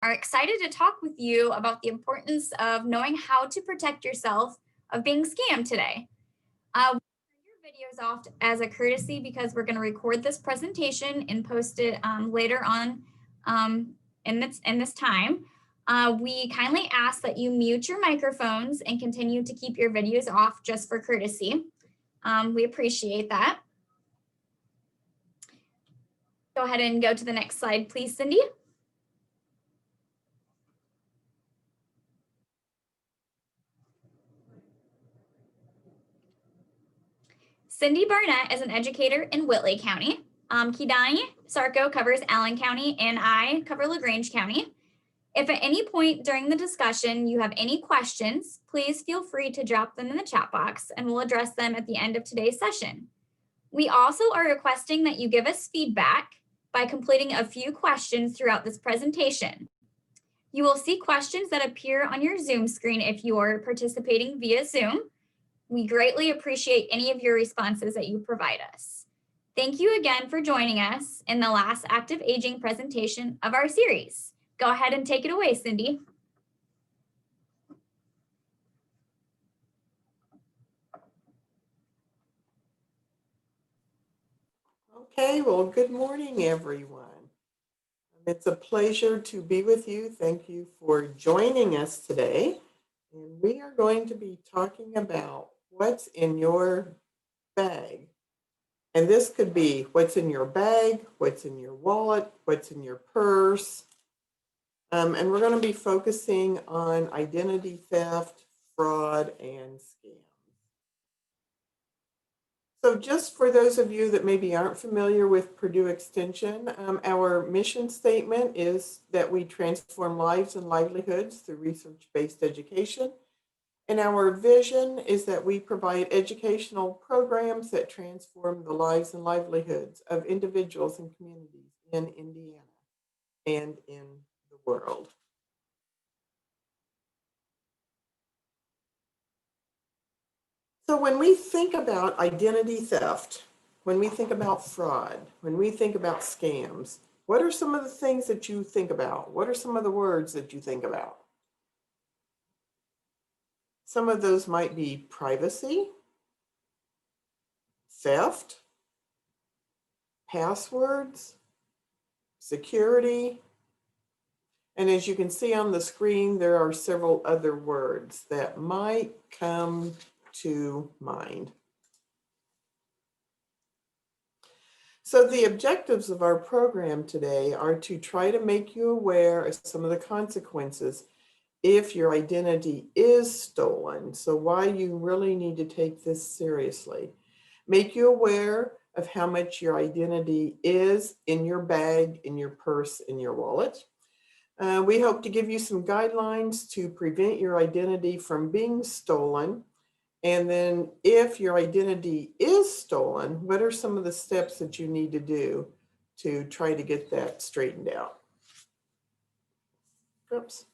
Are excited to talk with you about the importance of knowing how to protect yourself of being scammed today. We turn your videos off as a courtesy because we're going to record this presentation and post it later on in this time. We kindly ask that you mute your microphones and continue to keep your videos off just for courtesy. We appreciate that. Go ahead and go to the next slide, please, Cindy. Cindy Barnett is an educator in Whitley County. Kidani Sarko covers Allen County, and I cover LaGrange County. If at any point during the discussion you have any questions, please feel free to drop them in the chat box and we'll address them at the end of today's session. We also are requesting that you give us feedback by completing a few questions throughout this presentation. You will see questions that appear on your Zoom screen if you are participating via Zoom. We greatly appreciate any of your responses that you provide us. Thank you again for joining us in the last active aging presentation of our series. Go ahead and take it away, Cindy. Okay, well, good morning, everyone. It's a pleasure to be with you. Thank you for joining us today. And we are going to be talking about what's in your bag. And this could be what's in your bag, what's in your wallet, what's in your purse. And we're going to be focusing on identity theft, fraud, and scams. So just for those of you that maybe aren't familiar with Purdue Extension, our mission statement is that we transform lives and livelihoods through research-based education. And our vision is that we provide educational programs that transform the lives and livelihoods of individuals and communities in Indiana and in the world. So when we think about identity theft, when we think about fraud, when we think about scams, what are some of the things that you think about? What are some of the words that you think about? Some of those might be privacy, theft, passwords, security. And as you can see on the screen, there are several other words that might come to mind. So the objectives of our program today are to try to make you aware of some of the consequences if your identity is stolen. So why you really need to take this seriously. Make you aware of how much your identity is in your bag, in your purse, in your wallet. We hope to give you some guidelines to prevent your identity from being stolen. And then if your identity is stolen, what are some of the steps that you need to do to try to get that straightened out? Oops.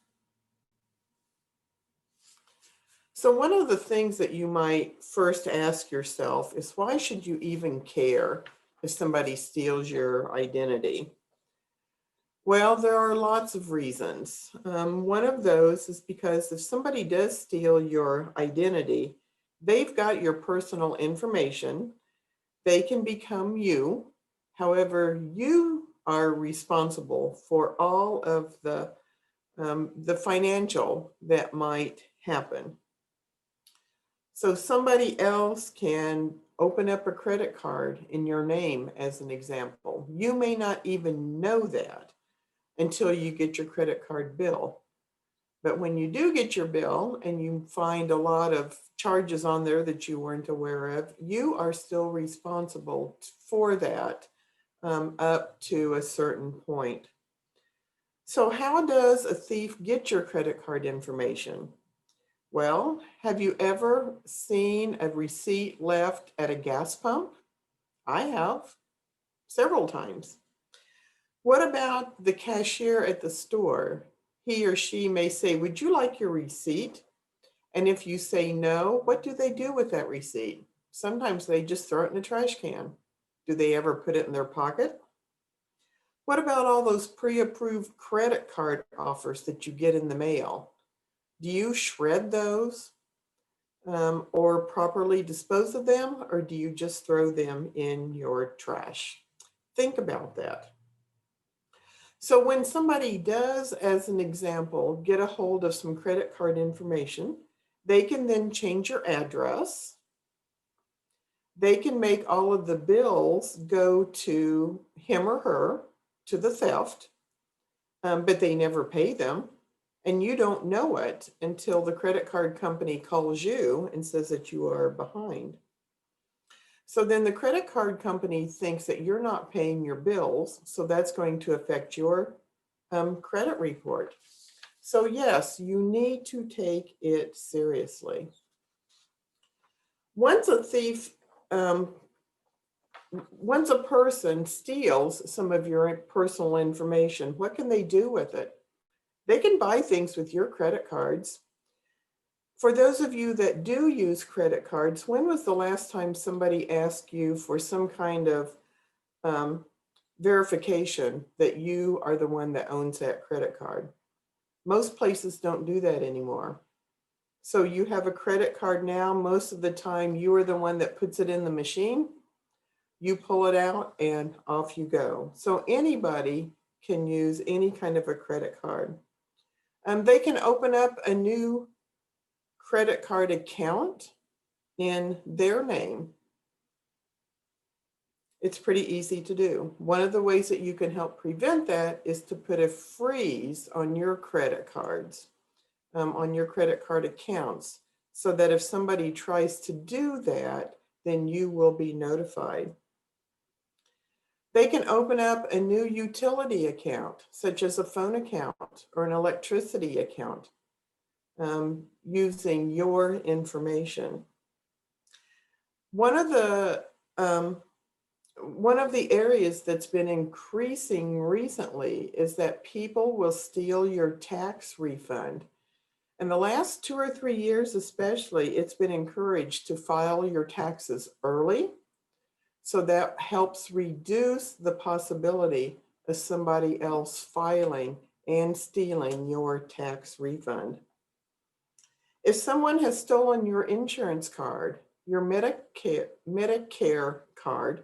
So one of the things that you might first ask yourself is, why should you even care if somebody steals your identity? Well, there are lots of reasons. One of those is because if somebody does steal your identity, they've got your personal information. They can become you. However, you are responsible for all of the financial that might happen. So somebody else can open up a credit card in your name, as an example. You may not even know that until you get your credit card bill. But when you do get your bill and you find a lot of charges on there that you weren't aware of, you are still responsible for that up to a certain point. So how does a thief get your credit card information? Well, have you ever seen a receipt left at a gas pump? I have, several times. What about the cashier at the store? He or she may say, "Would you like your receipt?" And if you say no, what do they do with that receipt? Sometimes they just throw it in a trash can. Do they ever put it in their pocket? What about all those pre-approved credit card offers that you get in the mail? Do you shred those or properly dispose of them, or do you just throw them in your trash? Think about that. So when somebody does, as an example, get a hold of some credit card information, they can then change your address. They can make all of the bills go to him or her, to the theft, but they never pay them. And you don't know it until the credit card company calls you and says that you are behind. So then the credit card company thinks that you're not paying your bills, so that's going to affect your credit report. So yes, you need to take it seriously. Once a thief, once a person steals some of your personal information, what can they do with it? They can buy things with your credit cards. For those of you that do use credit cards, when was the last time somebody asked you for some kind of verification that you are the one that owns that credit card? Most places don't do that anymore. So you have a credit card now, most of the time you are the one that puts it in the machine, you pull it out and off you go. So anybody can use any kind of a credit card. They can open up a new credit card account in their name. It's pretty easy to do. One of the ways that you can help prevent that is to put a freeze on your credit cards, on your credit card accounts, so that if somebody tries to do that, then you will be notified. They can open up a new utility account, such as a phone account or an electricity account, using your information. One of the areas that's been increasing recently is that people will steal your tax refund. In the last 2 or 3 years especially, it's been encouraged to file your taxes early. So that helps reduce the possibility of somebody else filing and stealing your tax refund. If someone has stolen your insurance card, your Medicare card,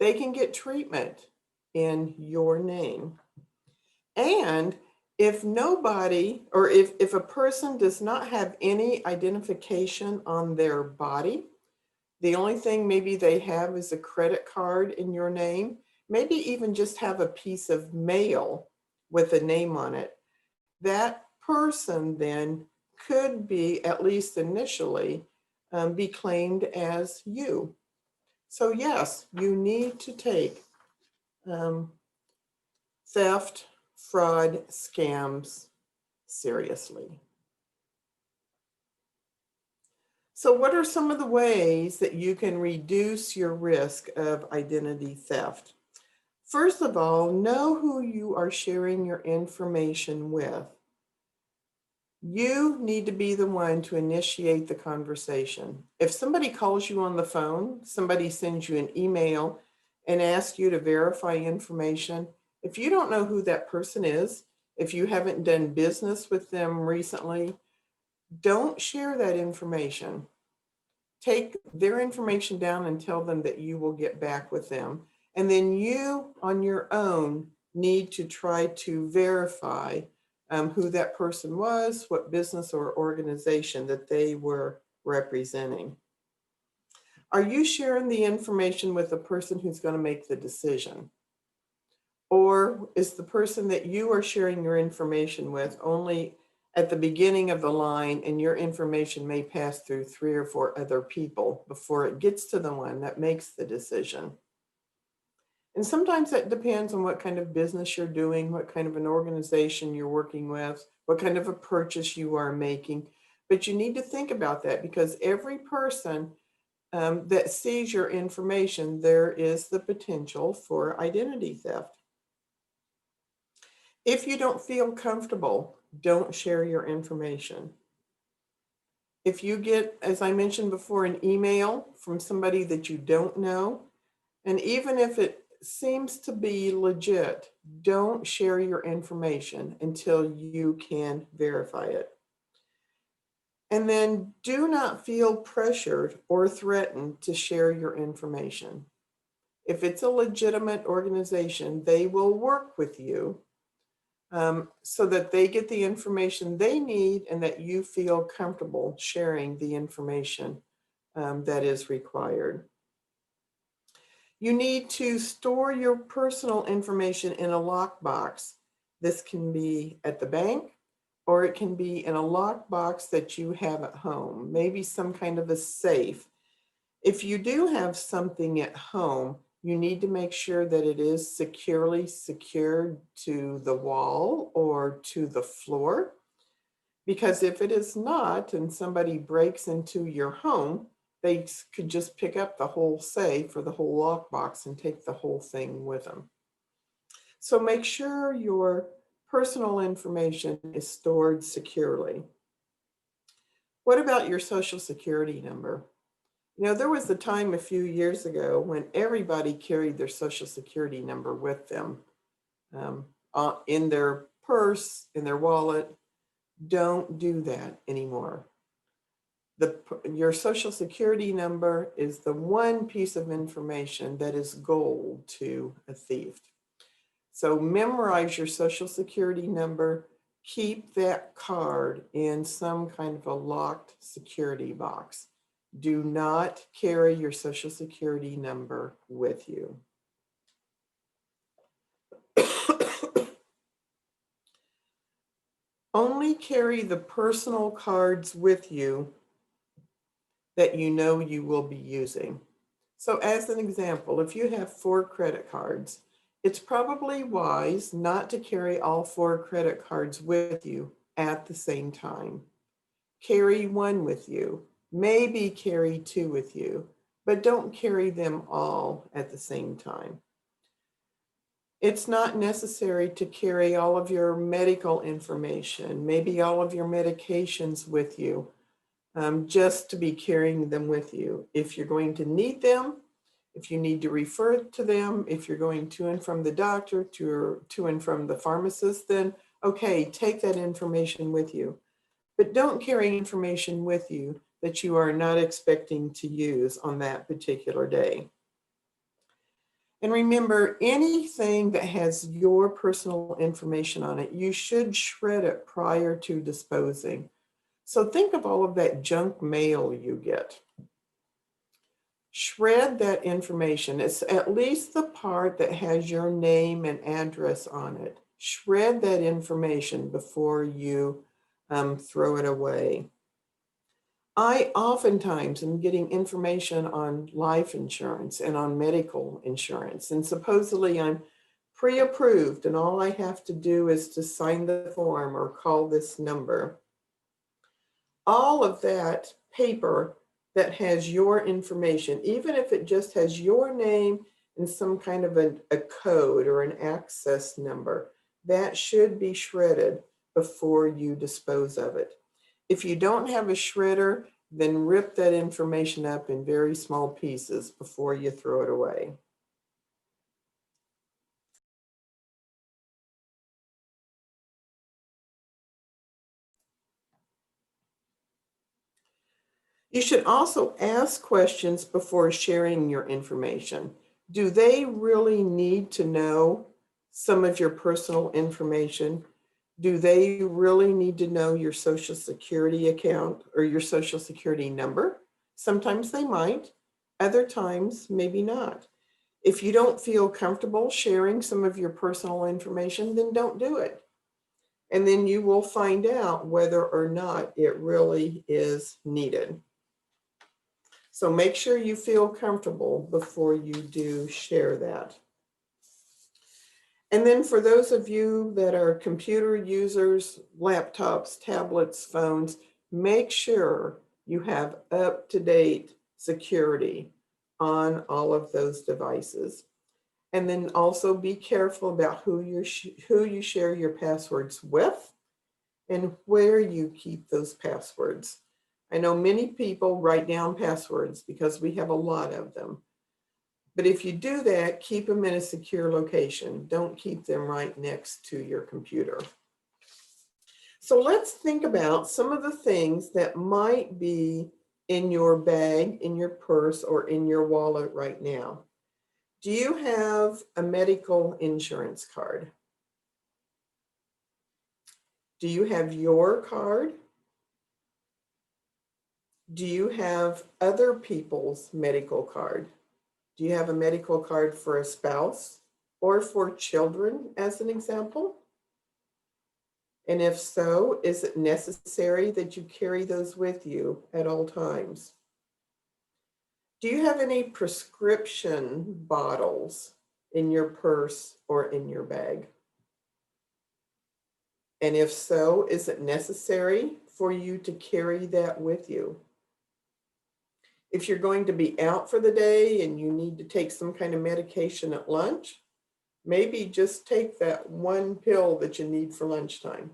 they can get treatment in your name. And if nobody, or if a person does not have any identification on their body, the only thing maybe they have is a credit card in your name, maybe even just have a piece of mail with a name on it, that person then could be, at least initially, be claimed as you. So yes, you need to take theft, fraud, scams seriously. So what are some of the ways that you can reduce your risk of identity theft? First of all, know who you are sharing your information with. You need to be the one to initiate the conversation. If somebody calls you on the phone, somebody sends you an email and asks you to verify information, if you don't know who that person is, if you haven't done business with them recently, don't share that information. Take their information down and tell them that you will get back with them. And then you, on your own, need to try to verify who that person was, what business or organization that they were representing. Are you sharing the information with the person who's going to make the decision? Or is the person that you are sharing your information with only at the beginning of the line, and your information may pass through 3 or 4 other people before it gets to the one that makes the decision? And sometimes that depends on what kind of business you're doing, what kind of an organization you're working with, what kind of a purchase you are making. But you need to think about that, because every person that sees your information, there is the potential for identity theft. If you don't feel comfortable, don't share your information. If you get, as I mentioned before, an email from somebody that you don't know, and even if it seems to be legit, don't share your information until you can verify it. And then do not feel pressured or threatened to share your information. If it's a legitimate organization, they will work with you so that they get the information they need and that you feel comfortable sharing the information that is required. You need to store your personal information in a lockbox. This can be at the bank, or it can be in a lockbox that you have at home, maybe some kind of a safe. If you do have something at home, you need to make sure that it is securely secured to the wall or to the floor. Because if it is not, and somebody breaks into your home, they could just pick up the whole safe or the whole lockbox and take the whole thing with them. So make sure your personal information is stored securely. What about your Social Security number? You know, there was a time a few years ago when everybody carried their Social Security number with them in their purse, in their wallet. Don't do that anymore. Your Social Security number is the one piece of information that is gold to a thief. So memorize your Social Security number. Keep that card in some kind of a locked security box. Do not carry your Social Security number with you. Only carry the personal cards with you that you know you will be using. So as an example, if you have 4 credit cards, it's probably wise not to carry all 4 credit cards with you at the same time. Carry 1 with you, maybe carry 2 with you, but don't carry them all at the same time. It's not necessary to carry all of your medical information, maybe all of your medications with you, just to be carrying them with you. If you're going to need them, if you need to refer to them, if you're going to and from the doctor, to and from the pharmacist, then okay, take that information with you. But don't carry information with you that you are not expecting to use on that particular day. And remember, anything that has your personal information on it, you should shred it prior to disposing. So think of all of that junk mail you get. Shred that information. It's at least the part that has your name and address on it. Shred that information before you throw it away. I oftentimes am getting information on life insurance and on medical insurance, and supposedly I'm pre-approved and all I have to do is to sign the form or call this number. All of that paper that has your information, even if it just has your name and some kind of a code or an access number, that should be shredded before you dispose of it. If you don't have a shredder, then rip that information up in very small pieces before you throw it away. You should also ask questions before sharing your information. Do they really need to know some of your personal information? Do they really need to know your Social Security account or your Social Security number? Sometimes they might, other times maybe not. If you don't feel comfortable sharing some of your personal information, then don't do it. And then you will find out whether or not it really is needed. So make sure you feel comfortable before you do share that. And then for those of you that are computer users, laptops, tablets, phones, make sure you have up-to-date security on all of those devices. And then also be careful about who you share your passwords with and where you keep those passwords. I know many people write down passwords because we have a lot of them. But if you do that, keep them in a secure location. Don't keep them right next to your computer. So let's think about some of the things that might be in your bag, in your purse, or in your wallet right now. Do you have a medical insurance card? Do you have your card? Do you have other people's medical card? Do you have a medical card for a spouse or for children, as an example? And if so, is it necessary that you carry those with you at all times? Do you have any prescription bottles in your purse or in your bag? And if so, is it necessary for you to carry that with you? If you're going to be out for the day and you need to take some kind of medication at lunch, maybe just take that one pill that you need for lunchtime.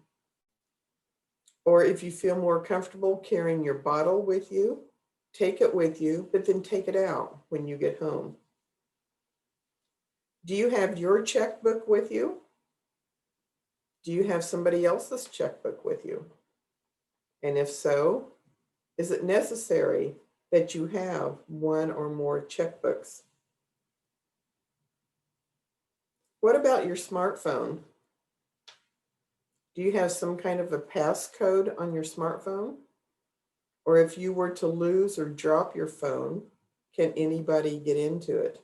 Or if you feel more comfortable carrying your bottle with you, take it with you, but then take it out when you get home. Do you have your checkbook with you? Do you have somebody else's checkbook with you? And if so, is it necessary that you have one or more checkbooks? What about your smartphone? Do you have some kind of a passcode on your smartphone? Or if you were to lose or drop your phone, can anybody get into it?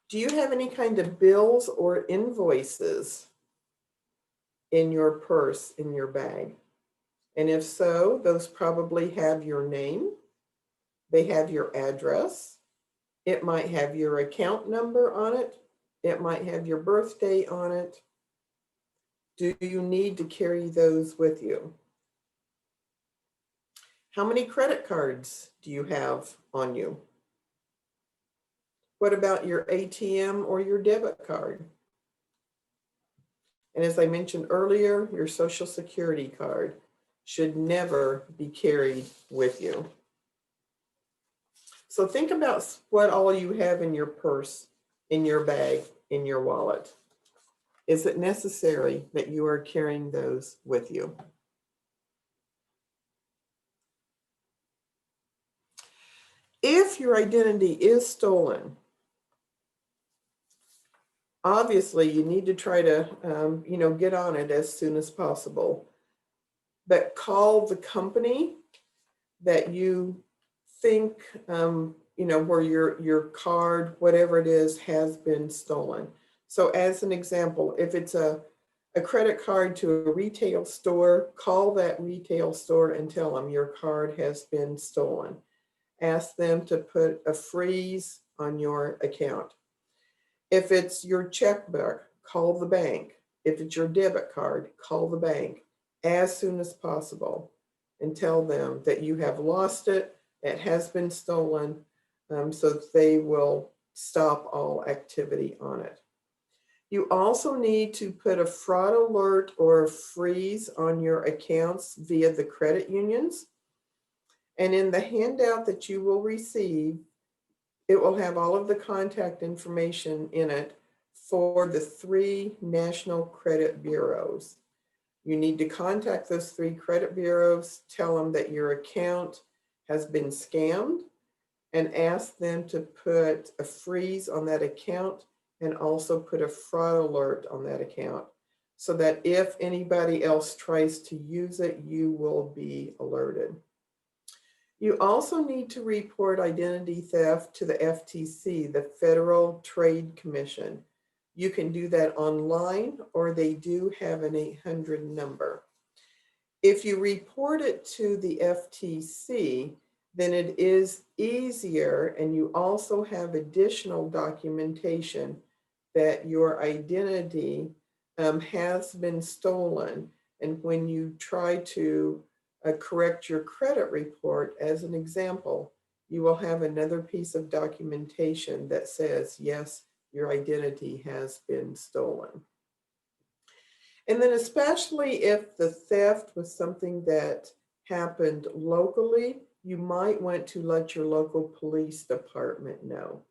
Do you have any kind of bills or invoices in your purse, in your bag? And if so, those probably have your name, they have your address, it might have your account number on it, it might have your birthday on it. Do you need to carry those with you? How many credit cards do you have on you? What about your ATM or your debit card? And as I mentioned earlier, your Social Security card should never be carried with you. So think about what all you have in your purse, in your bag, in your wallet. Is it necessary that you are carrying those with you? If your identity is stolen, obviously you need to try to get on it as soon as possible. But call the company that you think where your card, whatever it is, has been stolen. So as an example, if it's a credit card to a retail store, call that retail store and tell them your card has been stolen. Ask them to put a freeze on your account. If it's your checkbook, call the bank. If it's your debit card, call the bank as soon as possible and tell them that you have lost it, it has been stolen, so that they will stop all activity on it. You also need to put a fraud alert or a freeze on your accounts via the credit unions. And in the handout that you will receive, it will have all of the contact information in it for the 3 national credit bureaus. You need to contact those 3 credit bureaus, tell them that your account has been scammed, and ask them to put a freeze on that account and also put a fraud alert on that account so that if anybody else tries to use it, you will be alerted. You also need to report identity theft to the FTC, the Federal Trade Commission. You can do that online, or they do have an 800 number. If you report it to the FTC, then it is easier, and you also have additional documentation that your identity has been stolen. And when you try to correct your credit report, as an example, you will have another piece of documentation that says, yes, your identity has been stolen. And then especially if the theft was something that happened locally, you might want to let your local police department know.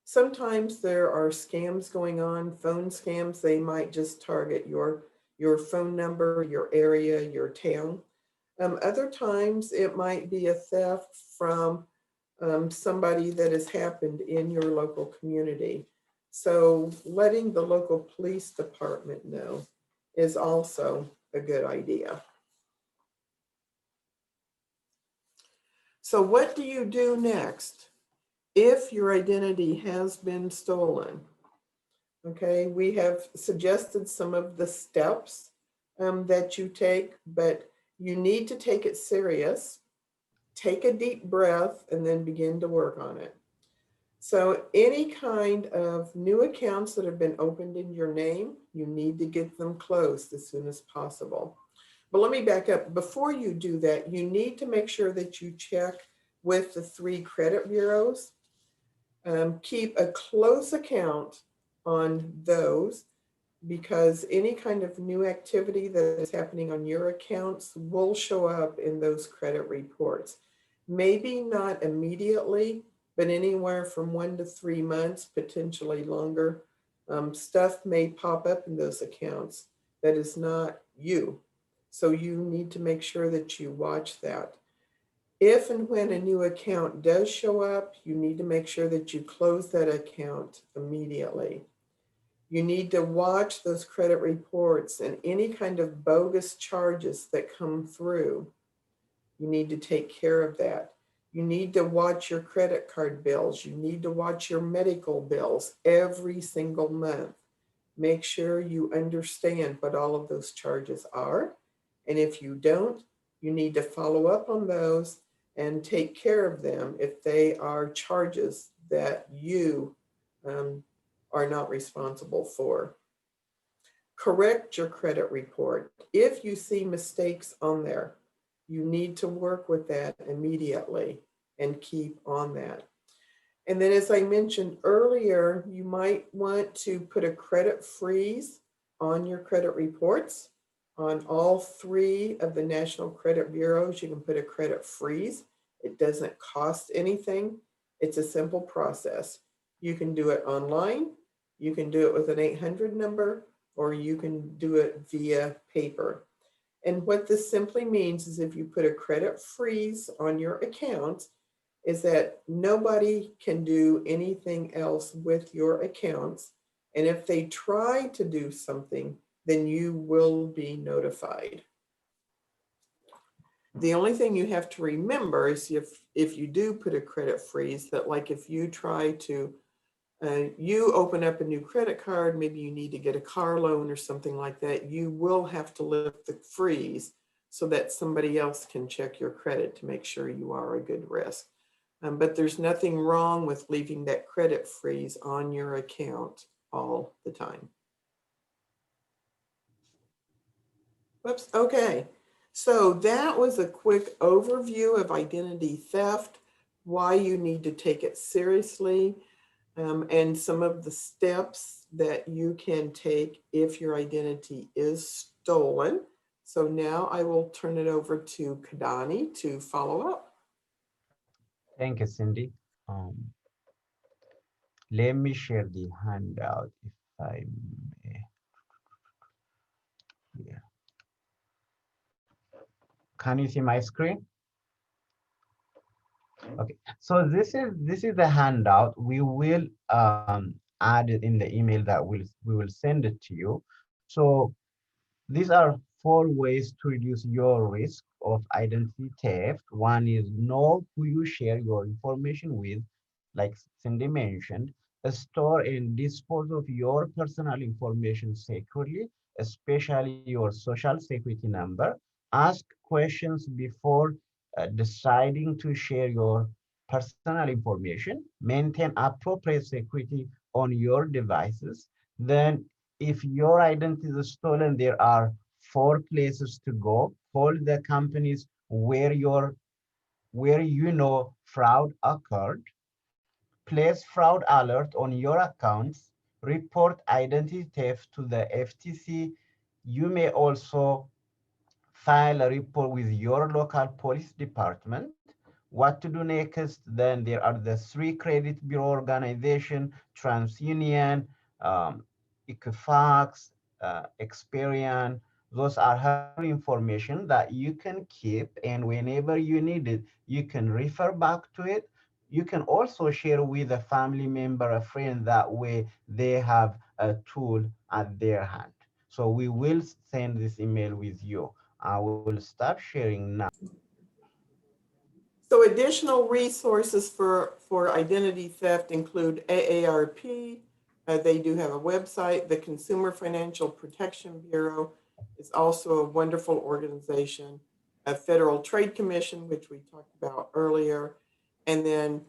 Sometimes there are scams going on, phone scams. They might just target your phone number, your area, your town. Other times it might be a theft from somebody that has happened in your local community. So letting the local police department know is also a good idea. So what do you do next if your identity has been stolen? Okay, we have suggested some of the steps that you take, but you need to take it serious. Take a deep breath and then begin to work on it. So any kind of new accounts that have been opened in your name, you need to get them closed as soon as possible. But let me back up. Before you do that, you need to make sure that you check with the 3 credit bureaus. Keep a close account on those, because any kind of new activity that is happening on your accounts will show up in those credit reports. Maybe not immediately, but anywhere from 1 to 3 months, potentially longer. Stuff may pop up in those accounts that is not you. So you need to make sure that you watch that. If and when a new account does show up, you need to make sure that you close that account immediately. You need to watch those credit reports and any kind of bogus charges that come through. You need to take care of that. You need to watch your credit card bills. You need to watch your medical bills every single month. Make sure you understand what all of those charges are. And if you don't, you need to follow up on those and take care of them if they are charges that you are not responsible for. Correct your credit report. If you see mistakes on there, you need to work with that immediately and keep on that. And then, as I mentioned earlier, you might want to put a credit freeze on your credit reports. On all 3 of the national credit bureaus, you can put a credit freeze. It doesn't cost anything. It's a simple process. You can do it online, you can do it with an 800 number, or you can do it via paper. And what this simply means is if you put a credit freeze on your account, is that nobody can do anything else with your accounts. And if they try to do something, then you will be notified. The only thing you have to remember is if you do put a credit freeze, that like if you try to, you open up a new credit card, maybe you need to get a car loan or something like that, you will have to lift the freeze so that somebody else can check your credit to make sure you are a good risk. But there's nothing wrong with leaving that credit freeze on your account all the time. Whoops, okay. So that was a quick overview of identity theft, why you need to take it seriously, and some of the steps that you can take if your identity is stolen. So now I will turn it over to Kadani to follow up. Thank you, Cindy. Let me share the handout if I may. Yeah. Can you see my screen? Okay. So this is the handout. We will add it in the email that we will send it to you. So these are 4 ways to reduce your risk of identity theft. One is know who you share your information with, like Cindy mentioned. Store and dispose of your personal information securely, especially your social security number. Ask questions before deciding to share your personal information. Maintain appropriate security on your devices. Then if your identity is stolen, there are 4 places to go. Call the companies where you know fraud occurred. Place fraud alert on your accounts. Report identity theft to the FTC. You may also file a report with your local police department. what to do next. Then there are the 3 credit bureau organization, TransUnion, um, Equifax, Experian. Those are helpful information that you can keep, and whenever you need it, you can refer back to it. You can also share with a family member, a friend, that way they have a tool at their hand. So we will send this email with you. I will stop sharing now. So additional resources for identity theft include AARP. They do have a website. The Consumer Financial Protection Bureau is also a wonderful organization. A Federal Trade Commission, which we talked about earlier. And then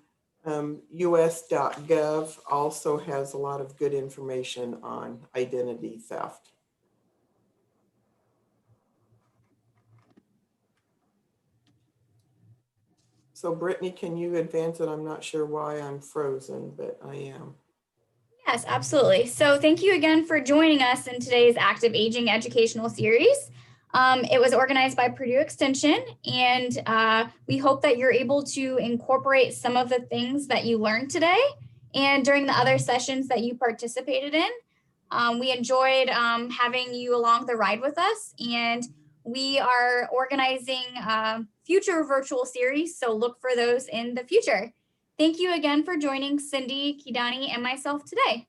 us.gov also has a lot of good information on identity theft. So Brittany, can you advance it? I'm not sure why I'm frozen, but I am. Yes, absolutely. So thank you again for joining us in today's Active Aging educational series. It was organized by Purdue Extension, and we hope that you're able to incorporate some of the things that you learned today and during the other sessions that you participated in. We enjoyed having you along the ride with us, and we are organizing future virtual series, so look for those in the future. Thank you again for joining Cindy, Kidani, and myself today.